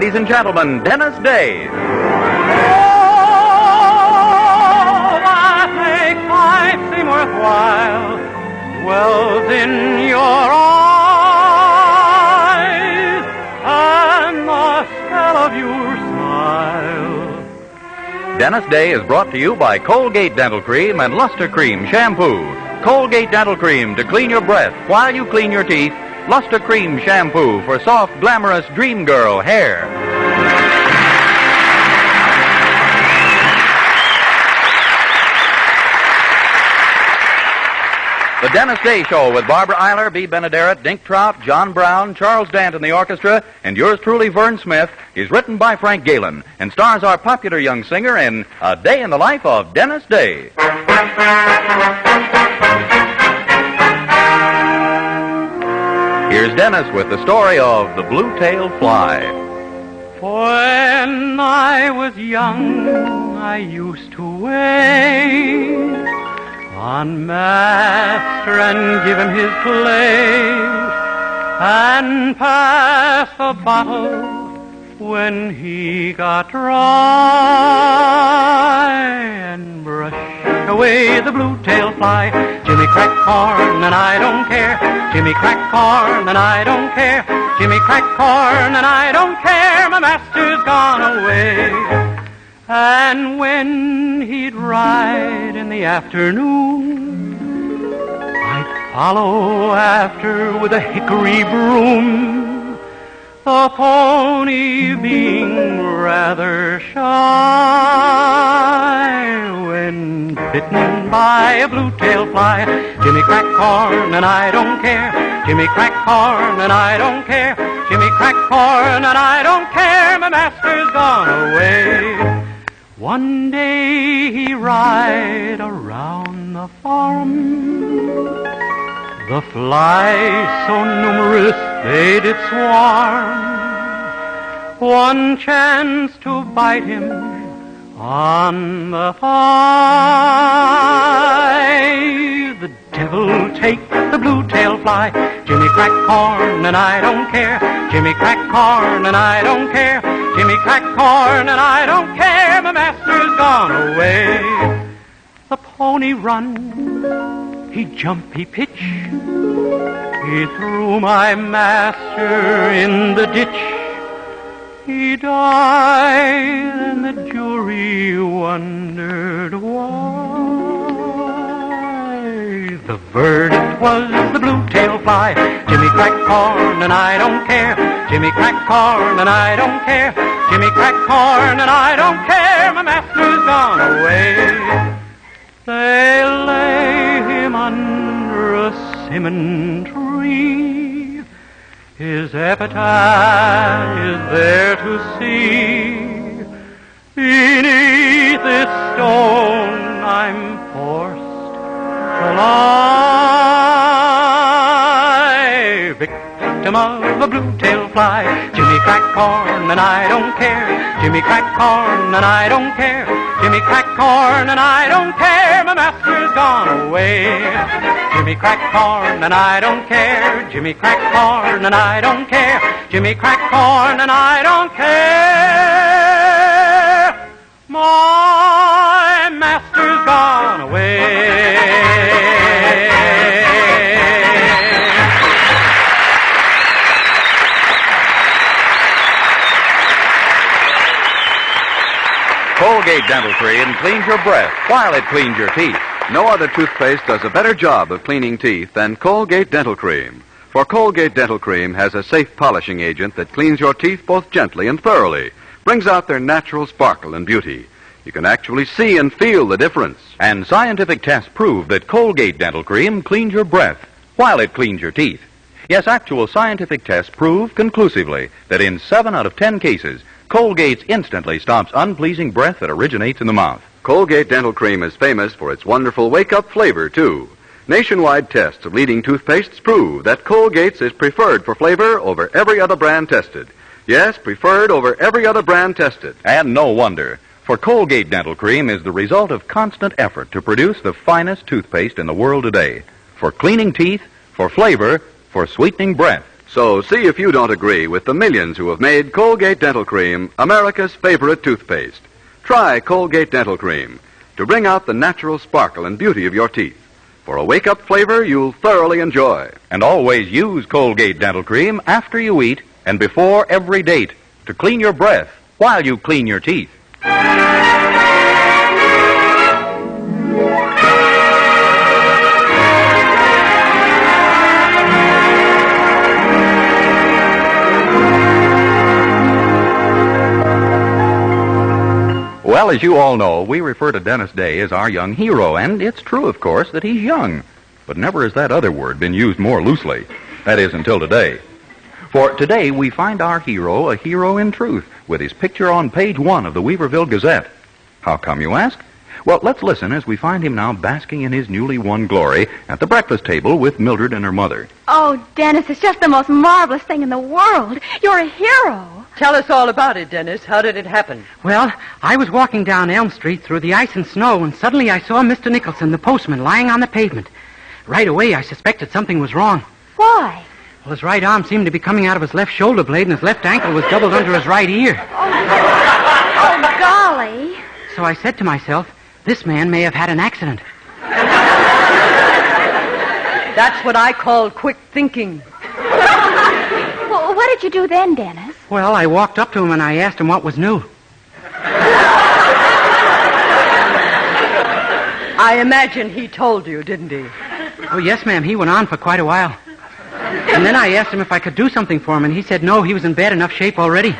ladies and gentlemen, Dennis Day. Oh, that makes life seem worthwhile dwells in your eyes, and the spell of your smile. Dennis Day is brought to you by Colgate Dental Cream and Luster Cream Shampoo. Colgate Dental Cream to clean your breath while you clean your teeth. Luster Cream Shampoo for soft, glamorous dream girl hair. The Dennis Day Show with Barbara Eiler, B. Benaderet, Dink Trout, John Brown, Charles Dant in the orchestra, and yours truly, Vern Smith, is written by Frank Galen and stars our popular young singer in A Day in the Life of Dennis Day. Here's Dennis with the story of the blue-tailed fly. When I was young, I used to wait on Master and give him his place and pass the bottle when he got dry and brush away the blue-tailed fly. Jimmy crack corn and I don't care. Jimmy crack corn and I don't care. Jimmy crack corn and I don't care. My master's gone away. And when he'd ride in the afternoon, I'd follow after with a hickory broom, the pony being rather shy. When bitten by a blue-tailed fly, Jimmy crack corn and I don't care. Jimmy crack corn and I don't care. Jimmy crack corn and I don't care. My master's gone away. One day he ride around the farm. The flies so numerous they did swarm. One chance to bite him on the thigh. The devil take the blue-tailed fly. Jimmy crack corn and I don't care. Jimmy crack corn and I don't care. Jimmy crack corn and I don't care. My master's gone away. The pony run, he jump, he pitch. He threw my master in the ditch. He died, and the jury wondered why. The verdict was the blue-tailed fly. Jimmy crack corn and I don't care. Jimmy crack corn and I don't care. Jimmy crack corn and I don't care. My master's gone away. They lay him under a simmon tree. His epitaph is there to see. Beneath this stone I'm forced to lie. Victim of a blue-tailed fly. Jimmy crack corn and I don't care. Jimmy crack corn and I don't care. Jimmy crack corn and I don't care. My master's gone away. Jimmy crack corn and I don't care. Jimmy crack corn and I don't care. Jimmy crack corn and I don't care. My master's gone away. Colgate Dental Cream cleans your breath while it cleans your teeth. No other toothpaste does a better job of cleaning teeth than Colgate Dental Cream. For Colgate Dental Cream has a safe polishing agent that cleans your teeth both gently and thoroughly, brings out their natural sparkle and beauty. You can actually see and feel the difference. And scientific tests prove that Colgate Dental Cream cleans your breath while it cleans your teeth. Yes, actual scientific tests prove conclusively that in 7 out of 10 cases, Colgate instantly stops unpleasing breath that originates in the mouth. Colgate Dental Cream is famous for its wonderful wake-up flavor, too. Nationwide tests of leading toothpastes prove that Colgate's is preferred for flavor over every other brand tested. Yes, preferred over every other brand tested. And no wonder, for Colgate Dental Cream is the result of constant effort to produce the finest toothpaste in the world today. For cleaning teeth, for flavor, for sweetening breath. So see if you don't agree with the millions who have made Colgate Dental Cream America's favorite toothpaste. Try Colgate Dental Cream to bring out the natural sparkle and beauty of your teeth. For a wake-up flavor you'll thoroughly enjoy. And always use Colgate Dental Cream after you eat and before every date to clean your breath while you clean your teeth. Well, as you all know, we refer to Dennis Day as our young hero, and it's true, of course, that he's young. But never has that other word been used more loosely. That is, until today. For today, we find our hero a hero in truth, with his picture on page 1 of the Weaverville Gazette. How come, you ask? Well, let's listen as we find him now basking in his newly won glory at the breakfast table with Mildred and her mother. Oh, Dennis, it's just the most marvelous thing in the world. You're a hero. Tell us all about it, Dennis. How did it happen? Well, I was walking down Elm Street through the ice and snow, and suddenly I saw Mr. Nicholson, the postman, lying on the pavement. Right away, I suspected something was wrong. Why? Well, his right arm seemed to be coming out of his left shoulder blade, and his left ankle was doubled under his right ear. Oh, golly. So I said to myself, this man may have had an accident. That's what I call quick thinking. Well, what did you do then, Dennis? Well, I walked up to him and I asked him what was new. I imagine he told you, didn't he? Oh, yes, ma'am. He went on for quite a while. And then I asked him if I could do something for him, and he said no, he was in bad enough shape already.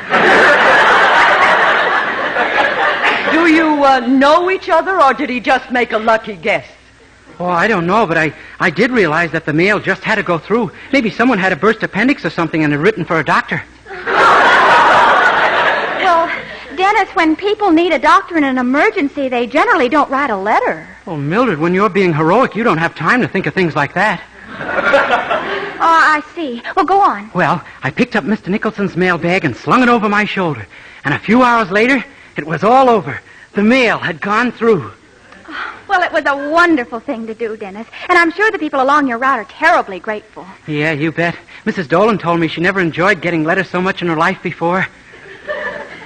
Do you know each other, or did he just make a lucky guess? Oh, I don't know, but I did realize that the mail just had to go through. Maybe someone had a burst appendix or something and had written for a doctor. Well, Dennis, when people need a doctor in an emergency, they generally don't write a letter. Oh, Mildred, when you're being heroic, you don't have time to think of things like that. Oh, I see. Well, go on. Well, I picked up Mr. Nicholson's mail bag and slung it over my shoulder. And a few hours later, it was all over. The mail had gone through. Well, it was a wonderful thing to do, Dennis. And I'm sure the people along your route are terribly grateful. Yeah, you bet. Mrs. Dolan told me she never enjoyed getting letters so much in her life before.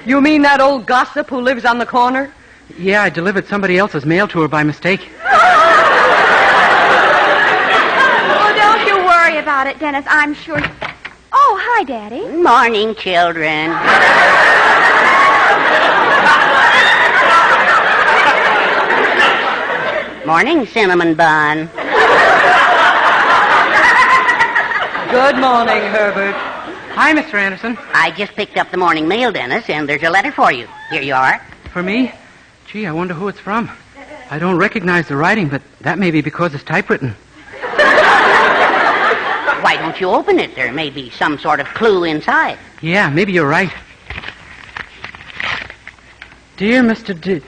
You mean that old gossip who lives on the corner? Yeah, I delivered somebody else's mail to her by mistake. Oh, don't you worry about it, Dennis. I'm sure... Oh, hi, Daddy. Morning, children. Morning, cinnamon bun. Good morning, Herbert. Hi, Mr. Anderson. I just picked up the morning mail, Dennis, and there's a letter for you. Here you are. For me? Gee, I wonder who it's from. I don't recognize the writing, but that may be because it's typewritten. Why don't you open it? There may be some sort of clue inside. Yeah, maybe you're right. Dear Mr.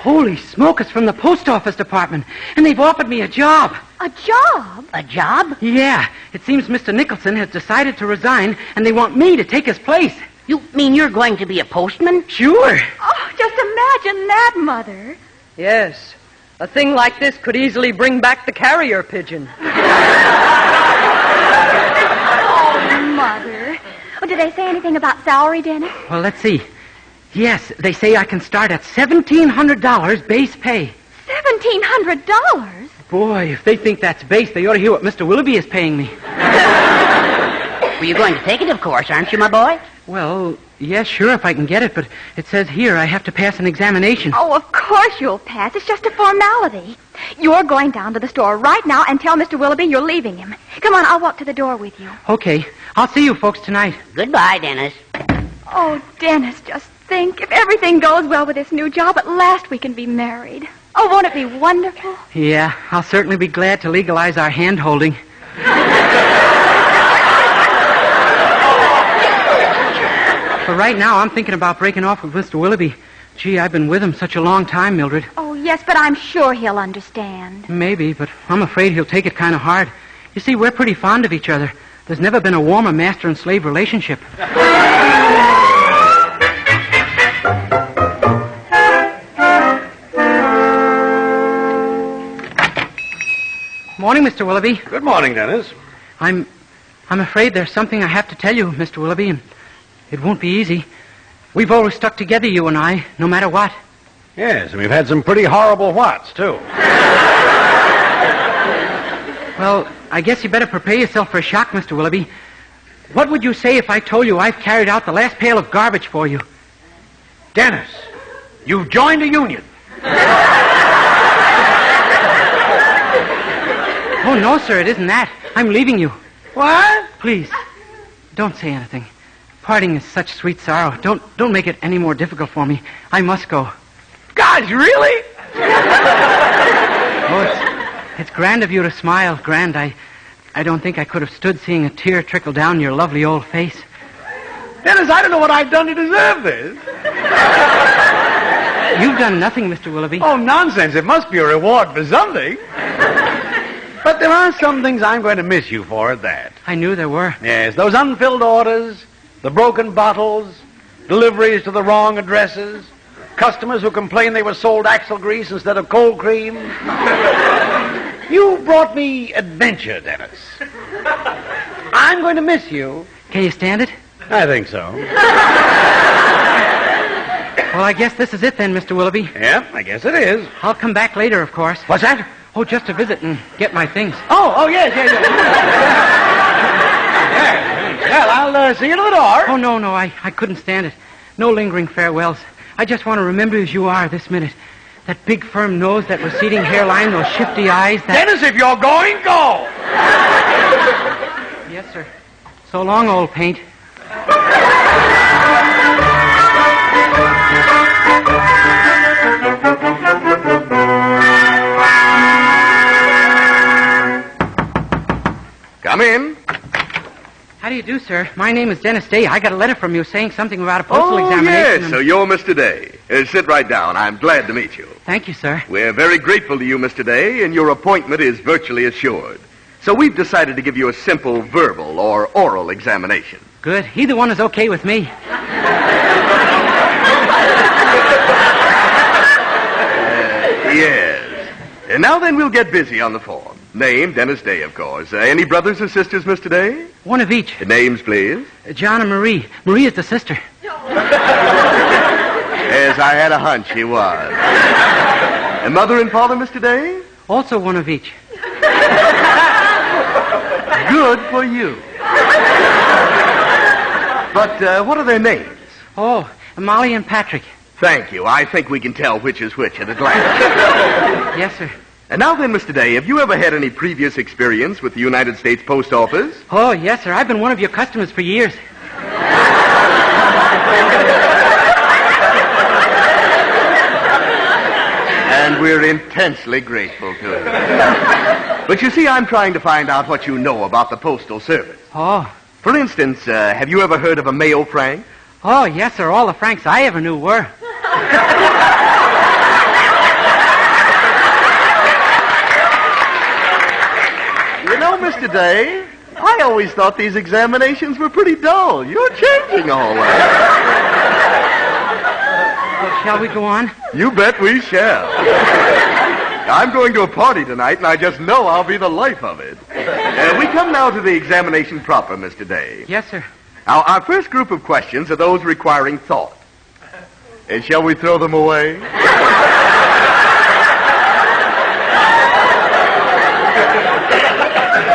Holy smoke, it's from the post office department, and they've offered me a job. A job? A job? Yeah, it seems Mr. Nicholson has decided to resign, and they want me to take his place. You mean you're going to be a postman? Sure. Oh, just imagine that, Mother. Yes. A thing like this could easily bring back the carrier pigeon. Oh, Mother. Oh, did they say anything about salary, Dennis? Well, let's see. Yes, they say I can start at $1,700 base pay. $1,700? Boy, if they think that's base, they ought to hear what Mr. Willoughby is paying me. Well, you're going to take it, of course, aren't you, my boy? Well, yes, sure, if I can get it, but it says here I have to pass an examination. Oh, of course you'll pass. It's just a formality. You're going down to the store right now and tell Mr. Willoughby you're leaving him. Come on, I'll walk to the door with you. Okay, I'll see you folks tonight. Goodbye, Dennis. Oh, Dennis, just think. If everything goes well with this new job, at last we can be married. Oh, won't it be wonderful? Yeah, I'll certainly be glad to legalize our hand-holding. But right now, I'm thinking about breaking off with Mr. Willoughby. Gee, I've been with him such a long time, Mildred. Oh, yes, but I'm sure he'll understand. Maybe, but I'm afraid he'll take it kind of hard. You see, we're pretty fond of each other. There's never been a warmer master and slave relationship. Morning, Mr. Willoughby. Good morning, Dennis. I'm I'm afraid there's something I have to tell you, Mr. Willoughby, and it won't be easy. We've always stuck together, you and I, no matter what. Yes, and we've had some pretty horrible whats, too. Well, I guess you better prepare yourself for a shock, Mr. Willoughby. What would you say if I told you I've carried out the last pail of garbage for you? Dennis, you've joined a union. Oh, no, sir, it isn't that. I'm leaving you. What? Please, don't say anything. Parting is such sweet sorrow. Don't make it any more difficult for me. I must go. Gosh, really? Oh, it's grand of you to smile, grand. I don't think I could have stood seeing a tear trickle down your lovely old face. Dennis, I don't know what I've done to deserve this. You've done nothing, Mr. Willoughby. Oh, nonsense. It must be a reward for something. But there are some things I'm going to miss you for at that. I knew there were. Yes, those unfilled orders, the broken bottles, deliveries to the wrong addresses, customers who complained they were sold axle grease instead of cold cream. You brought me adventure, Dennis. I'm going to miss you. Can you stand it? I think so. Well, I guess this is it then, Mr. Willoughby. Yeah, I guess it is. I'll come back later, of course. What's that? Oh, just to visit and get my things. Oh, yes. Well, I'll see you at the door. Oh, no, I couldn't stand it. No lingering farewells. I just want to remember you as you are this minute. That big, firm nose, that receding hairline, those shifty eyes, that... Dennis, if you're going, go! Yes, sir. So long, old paint. Come in. How do you do, sir? My name is Dennis Day. I got a letter from you saying something about a postal examination. Yes, so you're Mr. Day. Sit right down. I'm glad to meet you. Thank you, sir. We're very grateful to you, Mr. Day, and your appointment is virtually assured. So we've decided to give you a simple verbal or oral examination. Good. Either one is okay with me. Yes. And now then, we'll get busy on the form. Name, Dennis Day, of course. Any brothers or sisters, Mr. Day? One of each. Names, please. John and Marie. Marie is the sister. Yes, I had a hunch he was. And mother and father, Mr. Day? Also one of each. Good for you. But what are their names? Oh, Molly and Patrick. Thank you. I think we can tell which is which at a glance. Yes, sir. And now then, Mr. Day, have you ever had any previous experience with the United States Post Office? Oh, yes, sir. I've been one of your customers for years. And we're intensely grateful to you. But you see, I'm trying to find out what you know about the Postal Service. Oh. For instance, have you ever heard of a Mayo Frank? Oh, yes, sir. All the Franks I ever knew were. You know, Mr. Day, I always thought these examinations were pretty dull. You're changing all that. Well, shall we go on? You bet we shall. I'm going to a party tonight, and I just know I'll be the life of it. We come now to the examination proper, Mr. Day. Yes, sir. Now, our first group of questions are those requiring thought. Shall we throw them away?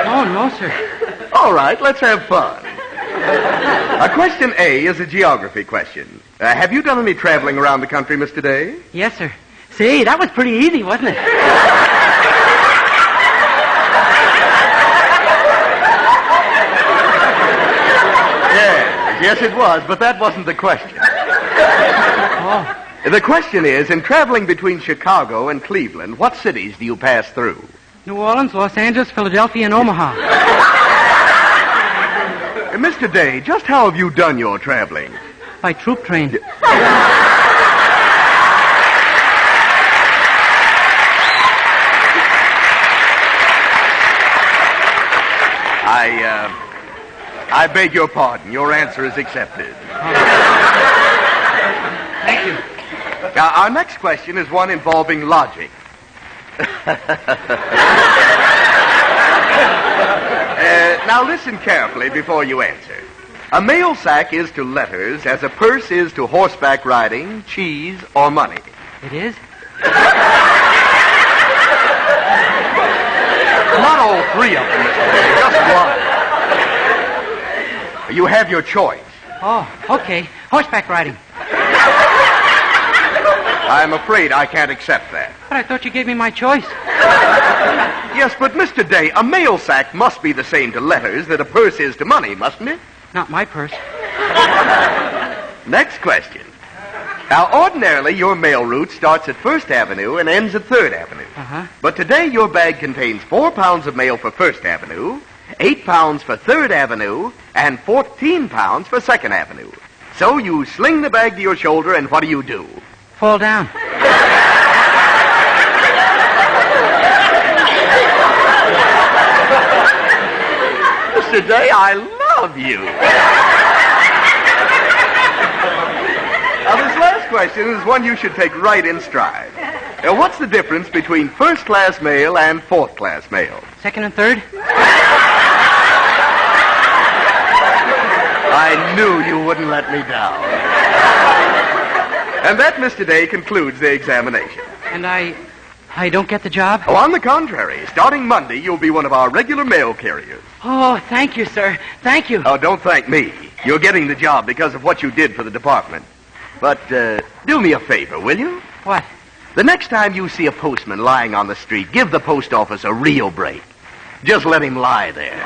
Oh, no, sir. All right, let's have fun. Question A is a geography question. Have you done any traveling around the country, Mr. Day? Yes, sir. Say, that was pretty easy, wasn't it? Yes, it was, but that wasn't the question. Oh. The question is, in traveling between Chicago and Cleveland, what cities do you pass through? New Orleans, Los Angeles, Philadelphia, and Omaha. Mr. Day, just how have you done your traveling? By troop train. I beg your pardon. Your answer is accepted. Thank you. Our next question is one involving logic. Now listen carefully before you answer. A mail sack is to letters as a purse is to horseback riding, cheese, or money. It is? Not all three of them, Mr. Day, just one. You have your choice. Oh, okay. Horseback riding. I'm afraid I can't accept that. But I thought you gave me my choice. Yes, but Mr. Day, a mail sack must be the same to letters that a purse is to money, mustn't it? Not my purse. Next question. Now, ordinarily, your mail route starts at 1st Avenue and ends at 3rd Avenue. Uh-huh. But today, your bag contains 4 pounds of mail for 1st Avenue, 8 pounds for 3rd Avenue, and 14 pounds for 2nd Avenue. So you sling the bag to your shoulder, and what do? Fall down. Mr. Day, I love you. Now, this last question is one you should take right in stride. Now, what's the difference between first-class mail and fourth-class mail? Second and third? I knew you wouldn't let me down. And that, Mr. Day, concludes the examination. And I don't get the job? Oh, on the contrary. Starting Monday, you'll be one of our regular mail carriers. Oh, thank you, sir. Thank you. Oh, don't thank me. You're getting the job because of what you did for the department. But do me a favor, will you? What? The next time you see a postman lying on the street, give the post office a real break. Just let him lie there.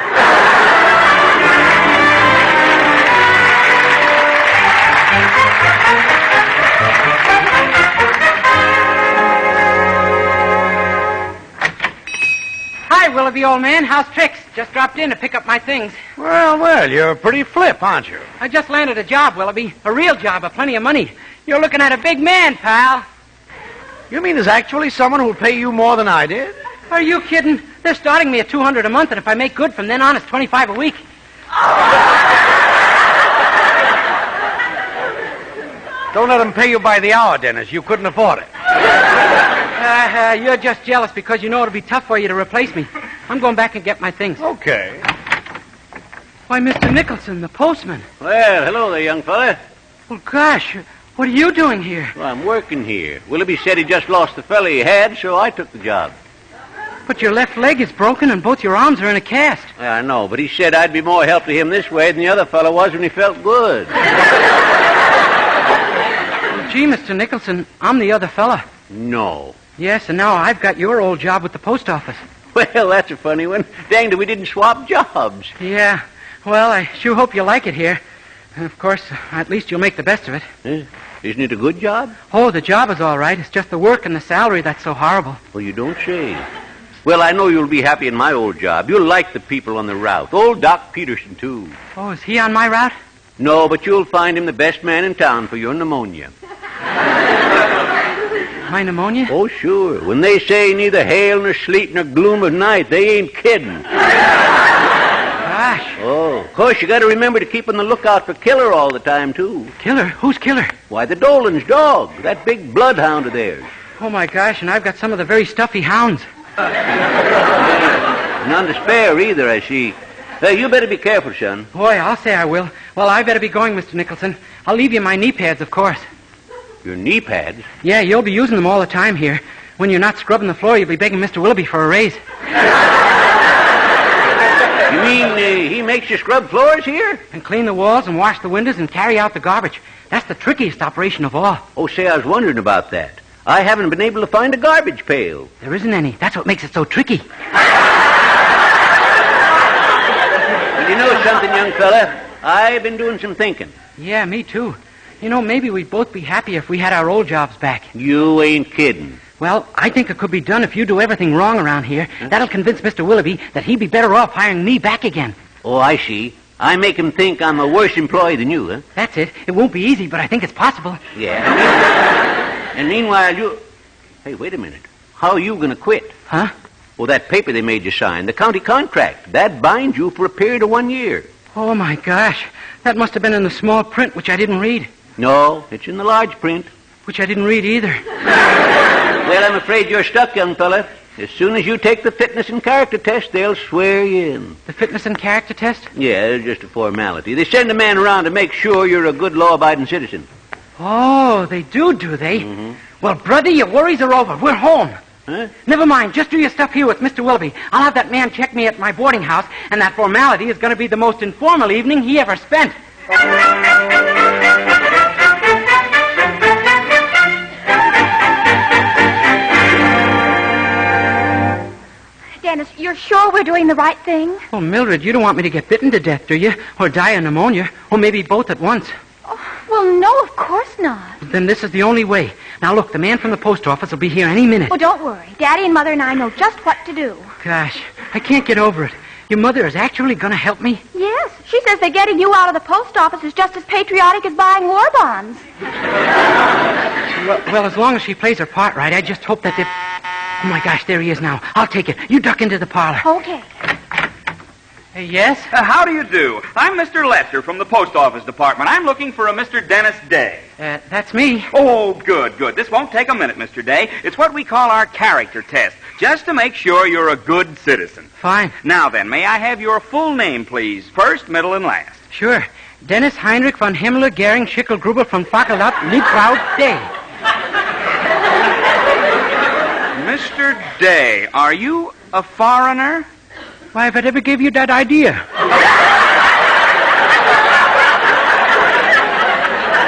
Hi, Willoughby, old man. How's tricks? Just dropped in to pick up my things. Well, you're pretty flip, aren't you? I just landed a job, Willoughby. A real job, of plenty of money. You're looking at a big man, pal. You mean there's actually someone who'll pay you more than I did? Are you kidding? They're starting me at $200 a month, and if I make good from then on, it's $25 a week. Don't let them pay you by the hour, Dennis. You couldn't afford it. You're just jealous because you know it'll be tough for you to replace me. I'm going back and get my things. Okay. Why, Mr. Nicholson, the postman. Well, hello there, young fella. Well, gosh, what are you doing here? Well, I'm working here. Willoughby said he just lost the fella he had, so I took the job. But your left leg is broken and both your arms are in a cast. Yeah, I know, but he said I'd be more help to him this way than the other fella was when he felt good. Gee, Mr. Nicholson, I'm the other fella. No. Yes, and now I've got your old job with the post office. Well, that's a funny one. Danged we didn't swap jobs. Yeah. Well, I sure hope you like it here. And of course, at least you'll make the best of it. Isn't it a good job? Oh, the job is all right. It's just the work and the salary that's so horrible. Well, you don't say. Well, I know you'll be happy in my old job. You'll like the people on the route. Old Doc Peterson, too. Oh, is he on my route? No, but you'll find him the best man in town for your pneumonia. My pneumonia? Oh, sure. When they say neither hail nor sleet nor gloom of night, they ain't kidding. Gosh. Oh, of course, you got to remember to keep on the lookout for Killer all the time, too. Killer? Who's Killer? Why, the Dolan's dog, that big bloodhound of theirs. Oh, my gosh, and I've got some of the very stuffy hounds. None to spare either, I see. You better be careful, son. Boy, I'll say I will. Well, I better be going, Mr. Nicholson. I'll leave you my knee pads, of course. Your knee pads? Yeah, you'll be using them all the time here. When you're not scrubbing the floor, you'll be begging Mr. Willoughby for a raise. You mean he makes you scrub floors here? And clean the walls and wash the windows and carry out the garbage. That's the trickiest operation of all. Oh, say, I was wondering about that. I haven't been able to find a garbage pail. There isn't any. That's what makes it so tricky. Well, you know something, young fella? I've been doing some thinking. Yeah, me too. You know, maybe we'd both be happier if we had our old jobs back. You ain't kidding. Well, I think it could be done if you do everything wrong around here. Huh? That'll convince Mr. Willoughby that he'd be better off hiring me back again. Oh, I see. I make him think I'm a worse employee than you, huh? That's it. It won't be easy, but I think it's possible. Yeah. And meanwhile, you... Hey, wait a minute. How are you going to quit? Huh? Well, that paper they made you sign, the county contract, that binds you for a period of 1 year. Oh, my gosh. That must have been in the small print, which I didn't read. No, it's in the large print. Which I didn't read either. Well, I'm afraid you're stuck, young fella. As soon as you take the fitness and character test, they'll swear you in. The fitness and character test? Yeah, it's just a formality. They send a man around to make sure you're a good law-abiding citizen. Oh, they do they? Mm-hmm. Well, brother, your worries are over. We're home. Huh? Never mind. Just do your stuff here with Mr. Willoughby. I'll have that man check me at my boarding house, and that formality is going to be the most informal evening he ever spent. Dennis, you're sure we're doing the right thing? Oh, Mildred, you don't want me to get bitten to death, do you? Or die of pneumonia? Or maybe both at once? Oh, well, no, of course not. Then this is the only way. Now, look, the man from the post office will be here any minute. Oh, don't worry. Daddy and Mother and I know just what to do. Gosh, I can't get over it. Your mother is actually going to help me? Yes. She says that getting you out of the post office is just as patriotic as buying war bonds. Well, as long as she plays her part right, I just hope that they... Oh, my gosh, there he is now. I'll take it. You duck into the parlor. Okay. Yes? How do you do? I'm Mr. Lester from the Post Office Department. I'm looking for a Mr. Dennis Day. That's me. Oh, good. This won't take a minute, Mr. Day. It's what we call our character test, just to make sure you're a good citizen. Fine. Now then, may I have your full name, please? First, middle, and last. Sure. Dennis Heinrich von Himmler, Gering, Schickel, Gruber, von Fackelab, Liebkraut, Day. Mr. Day, are you a foreigner? Why, if I ever gave you that idea.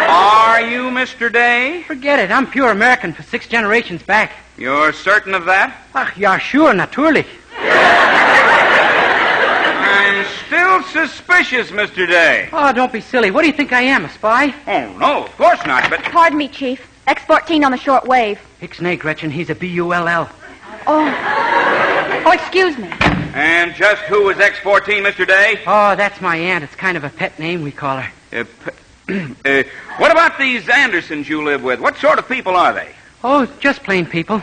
Are you Mr. Day? Forget it. I'm pure American for 6 generations back. You're certain of that? Ach, ja, sure, natürlich. I'm still suspicious, Mr. Day. Oh, don't be silly. What do you think I am, a spy? Oh, no, of course not, but... Pardon me, Chief. X-14 on the short wave. Ixnay, Gretchen. He's a B-U-L-L. Oh, excuse me. And just who is X-14, Mr. Day? Oh, that's my aunt. It's kind of a pet name we call her. What about these Andersons you live with? What sort of people are they? Oh, just plain people.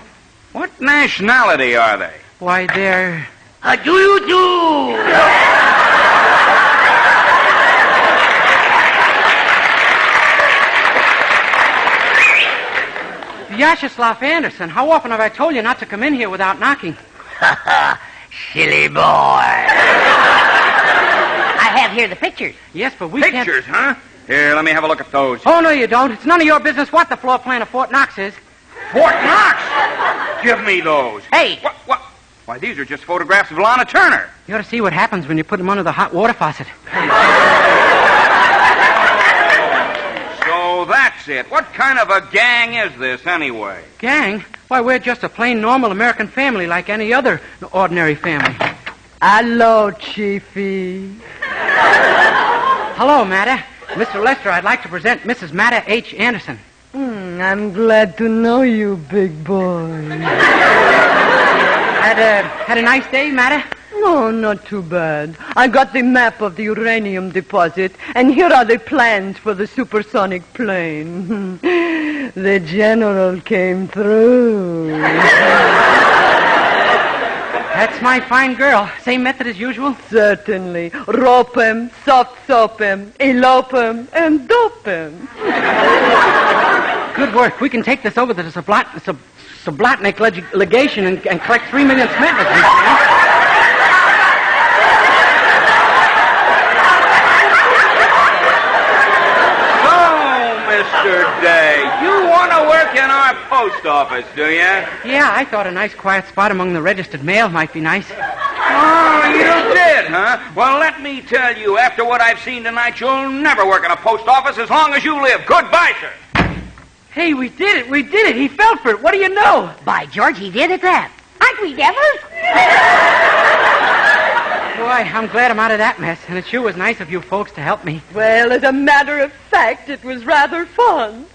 What nationality are they? Why, they're... How do you do? Vyacheslav Anderson. How often have I told you not to come in here without knocking? Silly boy. I have here the pictures. Yes, but we Pictures, huh? Here, let me have a look at those. Oh, no, you don't. It's none of your business what the floor plan of Fort Knox is. Fort Knox? Give me those. Hey. What? Why, these are just photographs of Lana Turner. You ought to see what happens when you put them under the hot water faucet. So that's it. What kind of a gang is this, anyway? Gang? Why, we're just a plain, normal American family like any other ordinary family. Hello, Chiefy. Hello, Matta. Mr. Lester, I'd like to present Mrs. Matta H. Anderson. I'm glad to know you, big boy. Had a nice day, Matta? No, not too bad. I got the map of the uranium deposit, and here are the plans for the supersonic plane. The general came through. That's my fine girl. Same method as usual? Certainly. Rope 'em, soft soap 'em, elope 'em, and dope 'em. Good work. We can take this over to the Sublotnik legation and collect 3 million Smetnas. Mr. Day, you want to work in our post office, do you? Yeah, I thought a nice quiet spot among the registered mail might be nice. Oh, you did, huh? Well, let me tell you, after what I've seen tonight, you'll never work in a post office as long as you live. Goodbye, sir. Hey, we did it. He fell for it. What do you know? By George, he did at that. Aren't we devils? Boy, I'm glad I'm out of that mess, and it sure was nice of you folks to help me. Well, as a matter of fact, it was rather fun.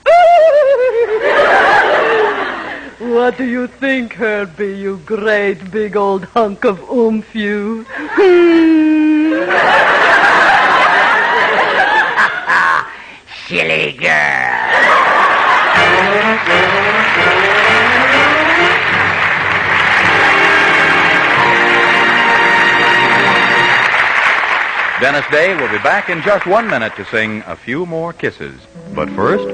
What do you think, Herbie, you great big old hunk of oomph, you? Silly girl. Dennis Day will be back in just 1 minute to sing A Few More Kisses. But first...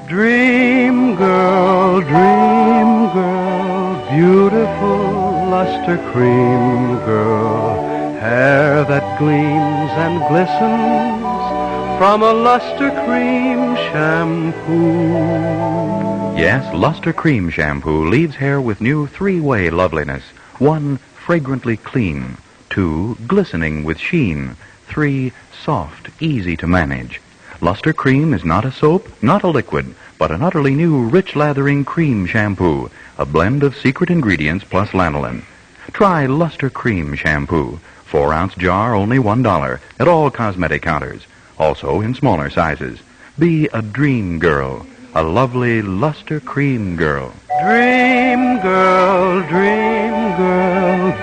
Dream girl, beautiful. luster cream, girl. Hair that gleams and glistens from a luster cream shampoo. Yes, Luster Cream Shampoo leaves hair with new three-way loveliness. 1, fragrantly clean. 2, glistening with sheen. 3, soft, easy to manage. Luster Cream is not a soap, not a liquid, but an utterly new, rich lathering cream shampoo, a blend of secret ingredients plus lanolin. Try Luster Cream Shampoo. 4-ounce jar, only $1 at all cosmetic counters. Also in smaller sizes. Be a dream girl, a lovely Luster Cream girl. Dream girl,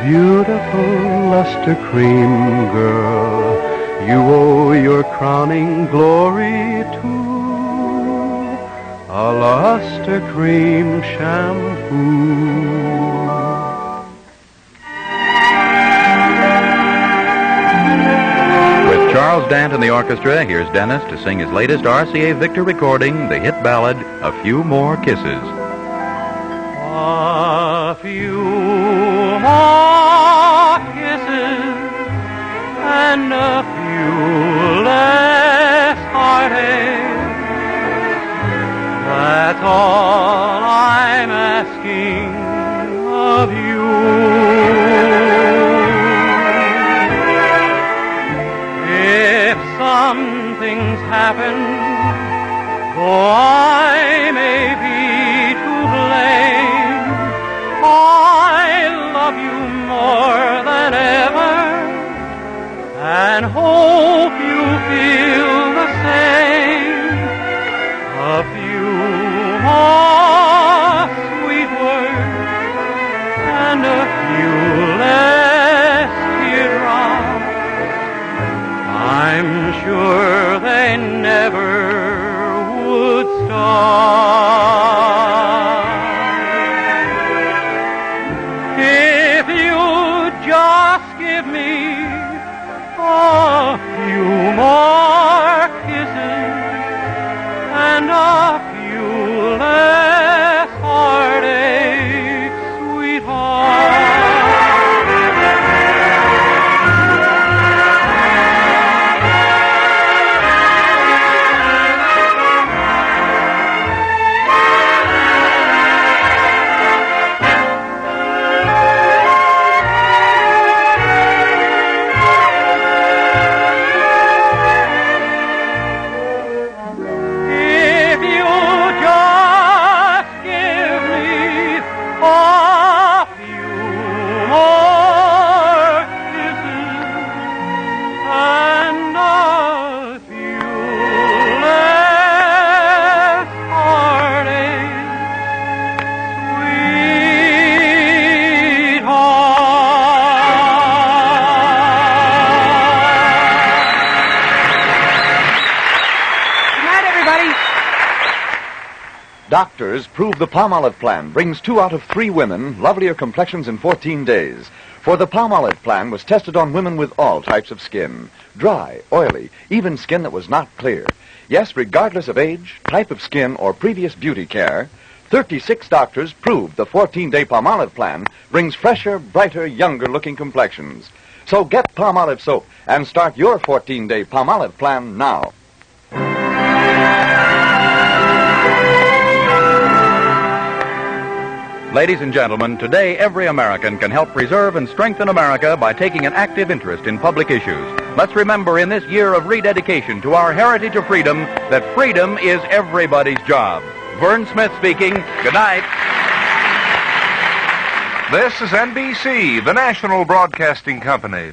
beautiful luster cream girl. You owe your crowning glory to a luster cream shampoo. Charles Dant and the orchestra, here's Dennis to sing his latest RCA Victor recording, the hit ballad, A Few More Kisses. A few more kisses and a few less heartache. That's all I'm asking of you. Some things happen, though I may be to blame. I love you more than ever, and hope you feel the same. A few more sweet words, and a few less teardrops. I'm sure they never would stop. If you just give me a few more kisses and a few less heartaches, sweetheart. Doctors prove the Palmolive plan brings 2 out of 3 women lovelier complexions in 14 days. For the Palmolive plan was tested on women with all types of skin. Dry, oily, even skin that was not clear. Yes, regardless of age, type of skin, or previous beauty care, 36 doctors proved the 14-day Palmolive plan brings fresher, brighter, younger-looking complexions. So get Palmolive soap and start your 14-day Palmolive plan now. Ladies and gentlemen, today every American can help preserve and strengthen America by taking an active interest in public issues. Let's remember in this year of rededication to our heritage of freedom that freedom is everybody's job. Vern Smith speaking. Good night. This is NBC, the national broadcasting company.